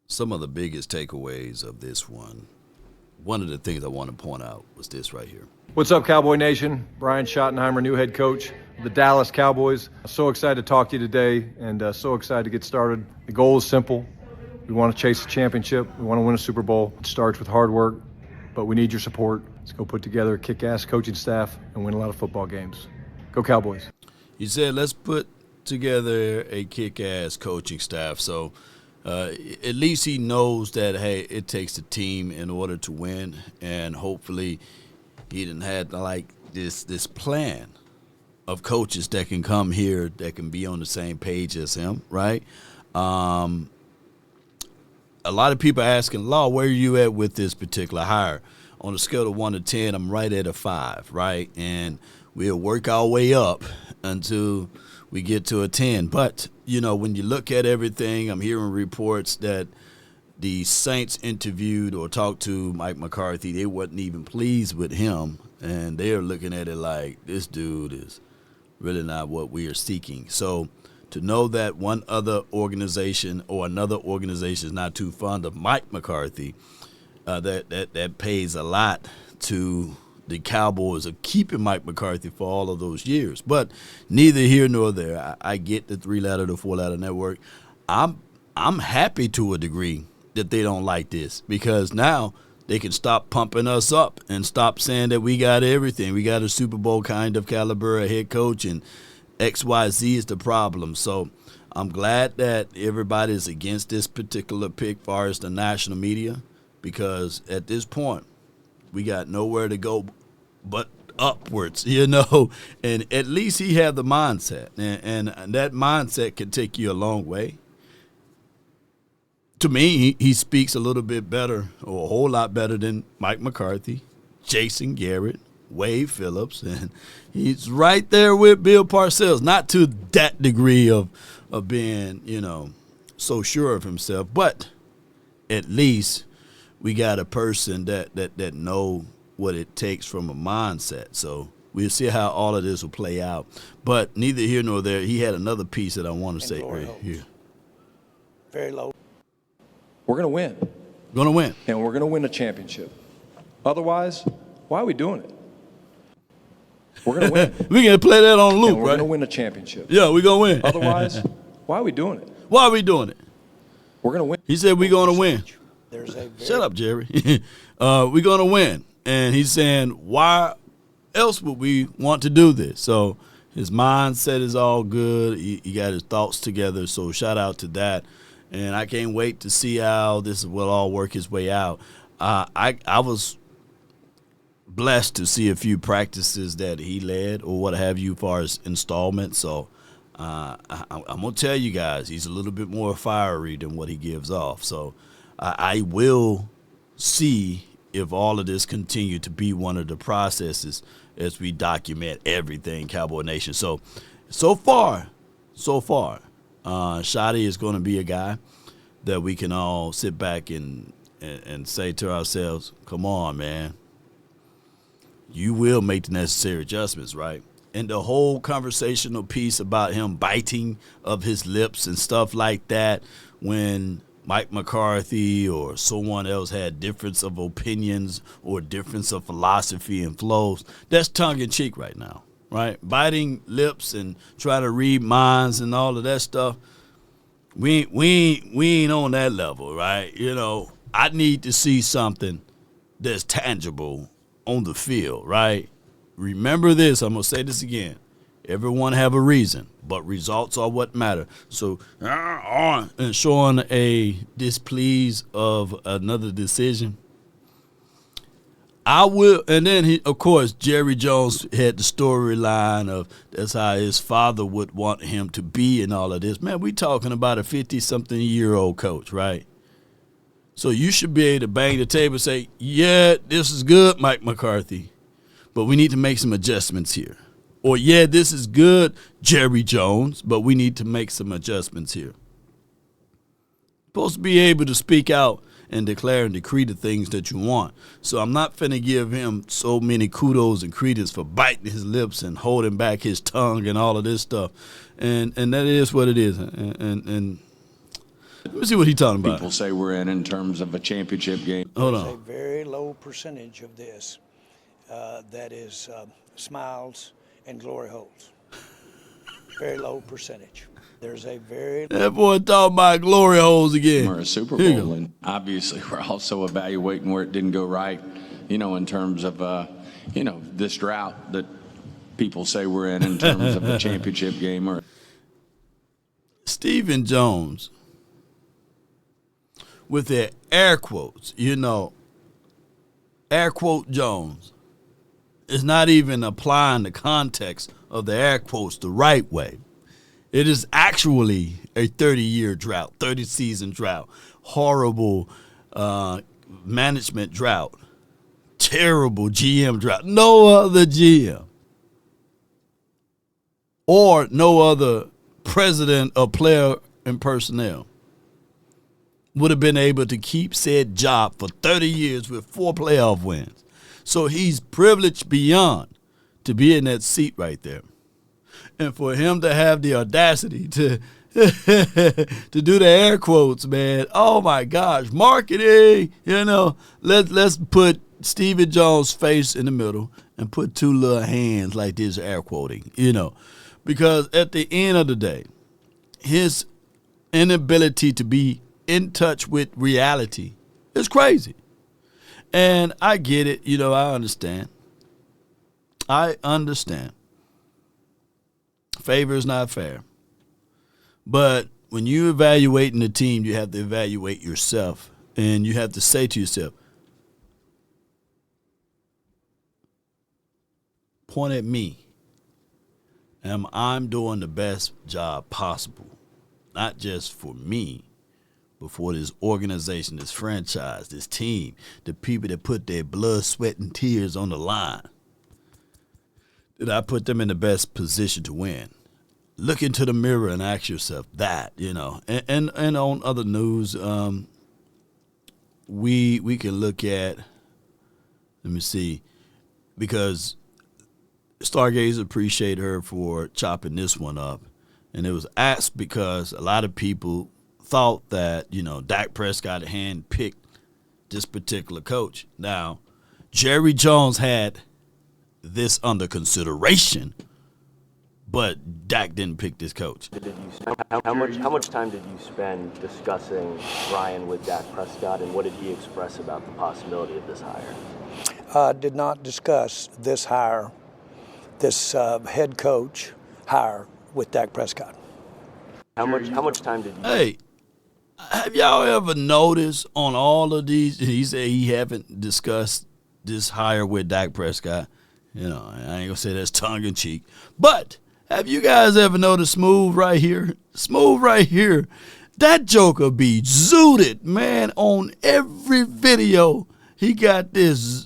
Some of the biggest takeaways of this one of the things I want to point out was this right here. What's up, Cowboy Nation? Brian Schottenheimer, new head coach of the Dallas Cowboys. So excited to talk to you today and so excited to get started. The goal is simple. We want to chase a championship. We want to win a Super Bowl. It starts with hard work, but we need your support. Let's go put together a kick-ass coaching staff and win a lot of football games. Go Cowboys. You said let's put together a kick-ass coaching staff. So at least he knows that, hey, it takes a team in order to win, and hopefully he didn't have like this plan of coaches that can come here that can be on the same page as him, right? A lot of people are asking, Law, where are you at with this particular hire? On a scale of 1 to 10, I'm right at a 5, right? And we'll work our way up until we get to a 10. But, you know, when you look at everything, I'm hearing reports that the Saints interviewed or talked to Mike McCarthy. They wasn't even pleased with him, and they're looking at it like this dude is really not what we are seeking. So to know that one other organization or another organization is not too fond of Mike McCarthy, that pays a lot to the Cowboys of keeping Mike McCarthy for all of those years. But neither here nor there. I get the 3-letter to 4-letter network. I'm happy to a degree that they don't like this, because now they can stop pumping us up and stop saying that we got everything. We got a Super Bowl kind of caliber of head coach, and XYZ is the problem. So I'm glad that everybody's against this particular pick as far as the national media, because at this point we got nowhere to go but upwards, you know. And at least he had the mindset, and that mindset can take you a long way. To me, he speaks a little bit better, or a whole lot better than Mike McCarthy, Jason Garrett, Wade Phillips, and he's right there with Bill Parcells. Not to that degree of being, you know, so sure of himself, but at least we got a person that know what it takes from a mindset. So we'll see how all of this will play out. But neither here nor there. He had another piece that I want to say right here. Very low. We're going to win. Going to win. And we're going to win a championship. Otherwise, why are we doing it? We're going to win. We're going to play that on loop, and we're right? going to win a championship. Yeah, we're going to win. Otherwise, why are we doing it? Why are we doing it? We're going to win. He said we're going to win. Shut up, Jerry. We're going to win. And he's saying, why else would we want to do this? So his mindset is all good. He got his thoughts together. So shout out to that. And I can't wait to see how this will all work its way out. I was blessed to see a few practices that he led or what have you as far as installments. So I'm going to tell you guys, he's a little bit more fiery than what he gives off. So I will see if all of this continue to be one of the processes as we document everything Cowboy Nation. So far, Schotty is going to be a guy that we can all sit back and say to ourselves, come on, man. You will make the necessary adjustments, right? And the whole conversational piece about him biting of his lips and stuff like that when Mike McCarthy or someone else had difference of opinions or difference of philosophy and flows, that's tongue-in-cheek right now, right? Biting lips and trying to read minds and all of that stuff, we ain't on that level, right? You know, I need to see something that's tangible on the field, right? Remember this, I'm going to say this again. Everyone have a reason, but results are what matter. So, and showing a displease of another decision, I will. And then, of course, Jerry Jones had the storyline of that's how his father would want him to be and all of this. Man, we talking about a 50-something-year-old coach, right? So you should be able to bang the table and say, yeah, this is good, Mike McCarthy, but we need to make some adjustments here. Or, yeah, this is good, Jerry Jones, but we need to make some adjustments here. Supposed to be able to speak out and declare and decree the things that you want. So I'm not finna give him so many kudos and credence for biting his lips and holding back his tongue and all of this stuff. And that is what it is. And Let me see what he's talking about. People say we're in terms of a championship game. Hold There's a on. very low percentage of this that is smiles and glory holes. Very low percentage. There's a very That boy talking about glory holes again. We're a Super Here you Bowl, go. and obviously we're also evaluating where it didn't go right, in terms of, this drought that people say we're in terms of a championship game. Or Stephen Jones, with their air quotes, air quote Jones, is not even applying the context of the air quotes the right way. It is actually a 30-year drought, 30-season drought, horrible management drought, terrible GM drought. No other GM or no other president or player and personnel would have been able to keep said job for 30 years with 4 playoff wins. So he's privileged beyond to be in that seat right there. And for him to have the audacity to to do the air quotes, man, oh my gosh, marketing, let's put Stephen Jones' face in the middle and put 2 little hands like this air quoting, because at the end of the day, his inability to be in touch with reality is crazy. And I get it, I understand. Favor is not fair. But when you're evaluating the team, you have to evaluate yourself. And you have to say to yourself, point at me. Am I doing the best job possible? Not just for me, but for this organization, this franchise, this team, the people that put their blood, sweat, and tears on the line. Did I put them in the best position to win? Look into the mirror and ask yourself that, And on other news, we can look at, let me see, because Stargazer appreciate her for chopping this one up. And it was asked because a lot of people thought that, Dak Prescott handpicked this particular coach. Now, Jerry Jones had this under consideration, but Dak didn't pick this coach. How much time did you spend discussing Ryan with Dak Prescott, and what did he express about the possibility of this hire? did not discuss this hire, this head coach hire with Dak Prescott. How much time did you? Hey, have y'all ever noticed on all of these? He said he haven't discussed this hire with Dak Prescott. You know, I ain't gonna say that's tongue in cheek, but have you guys ever noticed Smooth right here? Smooth right here. That joker be zooted, man, on every video. He got this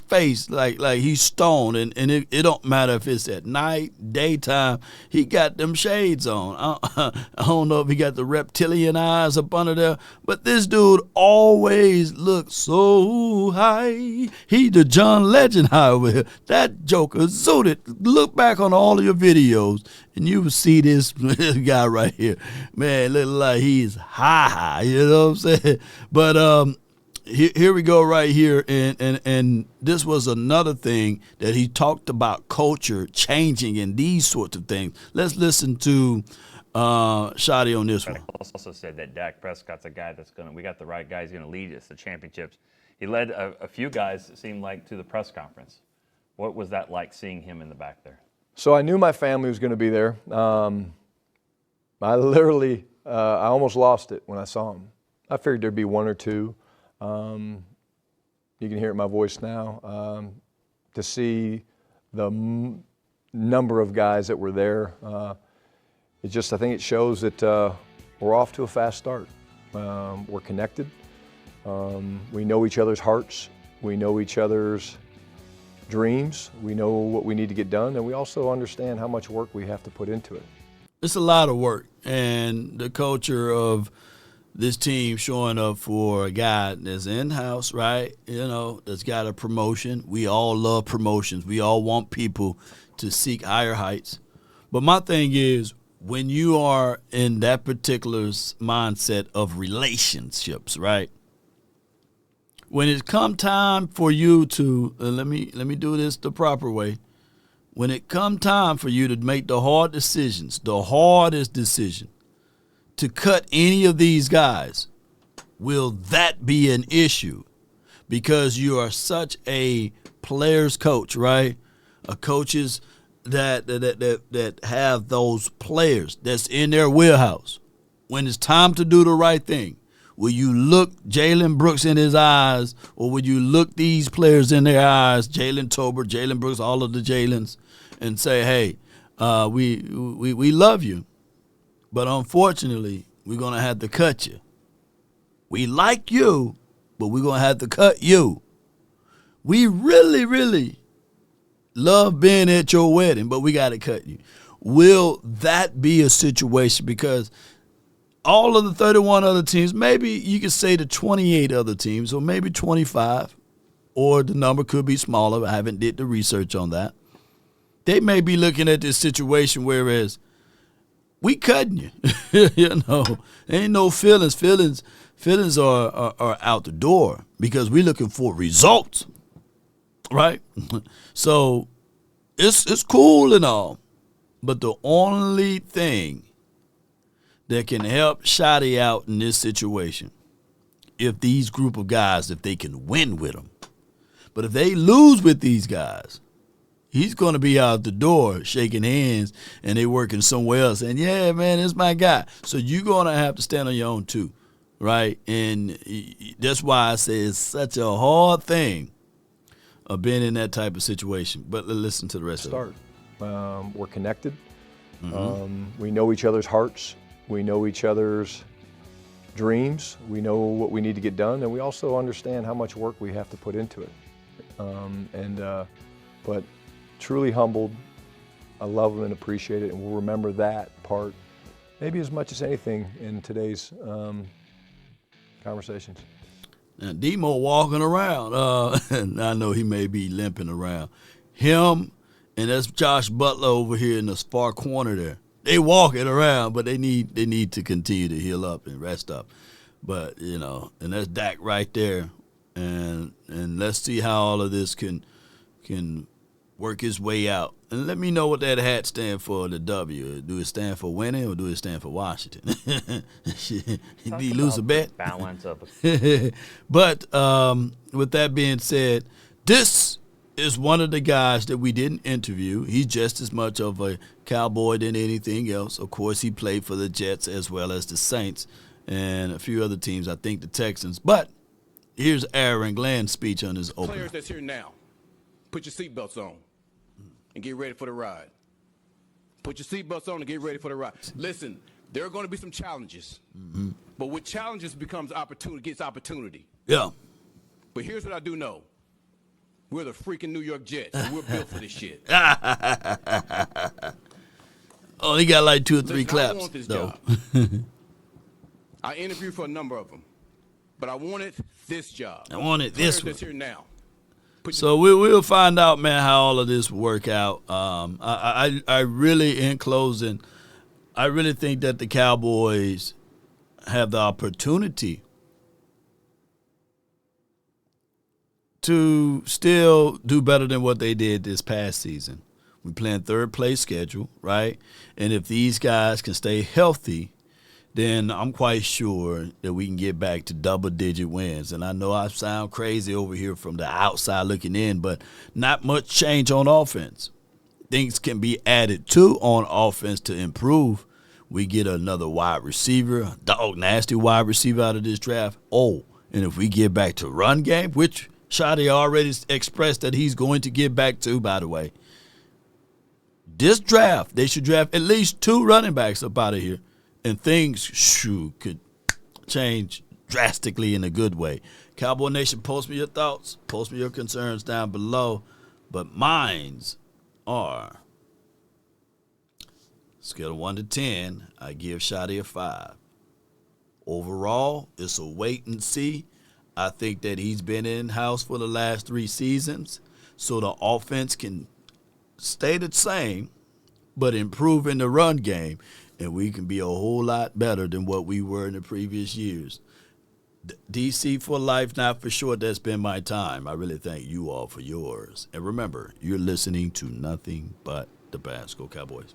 face like he's stoned, and it don't matter if it's at night, daytime. He got them shades on. I don't know if he got the reptilian eyes up under there, but this dude always looks so high. He the John Legend high over here. That joker zooted. Look back on all of your videos, and you will see this guy right here. Man, look like he's high. You know what I'm saying? But Here we go right here, and this was another thing that he talked about, culture changing and these sorts of things. Let's listen to Schotty on this one. Also said that Dak Prescott's a guy we got the right guy, he's going to lead us to championships. He led a few guys, it seemed like, to the press conference. What was that like, seeing him in the back there? So I knew my family was going to be there. I literally, I almost lost it when I saw him. I figured there'd be one or two. You can hear it in my voice now. To see the number of guys that were there, I think it shows that we're off to a fast start. We're connected. We know each other's hearts. We know each other's dreams. We know what we need to get done, and we also understand how much work we have to put into it. It's a lot of work, and the culture of this team showing up for a guy that's in-house, right? You know, that's got a promotion. We all love promotions. We all want people to seek higher heights. But my thing is, when you are in that particular mindset of relationships, right? When it come time for you to let me do this the proper way. When it come time for you to make the hard decisions, the hardest decision to cut any of these guys, will that be an issue? Because you are such a player's coach, right? A coaches that have those players that's in their wheelhouse. When it's time to do the right thing, will you look Jalen Brooks in his eyes, or will you look these players in their eyes, Jalen Tolbert, Jalen Brooks, all of the Jalens, and say, hey, we love you, but unfortunately, we're going to have to cut you. We like you, but we're going to have to cut you. We really, really love being at your wedding, but we got to cut you. Will that be a situation? Because all of the 31 other teams, maybe you could say the 28 other teams, or maybe 25, or the number could be smaller. I haven't did the research on that. They may be looking at this situation whereas we cutting you. You know, ain't no feelings. Feelings are out the door because we're looking for results, right? So it's cool and all, but the only thing that can help Schotty out in this situation, if these group of guys, if they can win with them, but if they lose with these guys, he's going to be out the door shaking hands and they working somewhere else. And, yeah, man, it's my guy. So you're going to have to stand on your own too, right? And that's why I say it's such a hard thing of being in that type of situation. But listen to the rest of it. We're connected. We know each other's hearts. We know each other's dreams. We know what we need to get done. And we also understand how much work we have to put into it. But truly humbled. I love him and appreciate it, and we'll remember that part maybe as much as anything in today's conversations. Now, Demo walking around, and I know he may be limping around. Him and that's Josh Butler over here in the far corner there. They walking around, but they need to continue to heal up and rest up. But, you know, and that's Dak right there. And let's see how all of this can work his way out. And let me know what that hat stands for, the W. Do it stand for winning or do it stand for Washington? Did he lose a bet? Balance of But with that being said, this is one of the guys that we didn't interview. He's just as much of a Cowboy than anything else. Of course, he played for the Jets as well as the Saints and a few other teams, I think the Texans. But here's Aaron Glenn's speech on his opener. Players that's here now, put your seatbelts on and get ready for the ride. Put your seatbelts on and get ready for the ride. Listen, there are going to be some challenges, but with challenges gets opportunity. Yeah. But here's what I do know. We're the freaking New York Jets, and we're built for this shit. Oh, he got like 2 or 3 Listen, claps. I want this though. job. I interviewed for a number of them, but I wanted this job. I wanted this one. That's here now. So we'll find out, man, how all of this will work out. I really, in closing, I really think that the Cowboys have the opportunity to still do better than what they did this past season. We're playing third place schedule, right? And if these guys can stay healthy, then I'm quite sure that we can get back to double-digit wins. And I know I sound crazy over here from the outside looking in, but not much change on offense. Things can be added to on offense to improve. We get another wide receiver, a dog nasty wide receiver out of this draft. Oh, and if we get back to run game, which Schotty already expressed that he's going to get back to, by the way. This draft, they should draft at least 2 running backs up out of here. And things, could change drastically in a good way. Cowboy Nation, post me your thoughts. Post me your concerns down below. But mines are, scale of 1 to 10, I give Schotty a 5. Overall, it's a wait and see. I think that he's been in-house for the last 3 seasons, so the offense can stay the same but improve in the run game. and we can be a whole lot better than what we were in the previous years. DC for life, not for short. That's been my time. I really thank you all for yours. And remember, you're listening to nothing but the Basco Cowboys.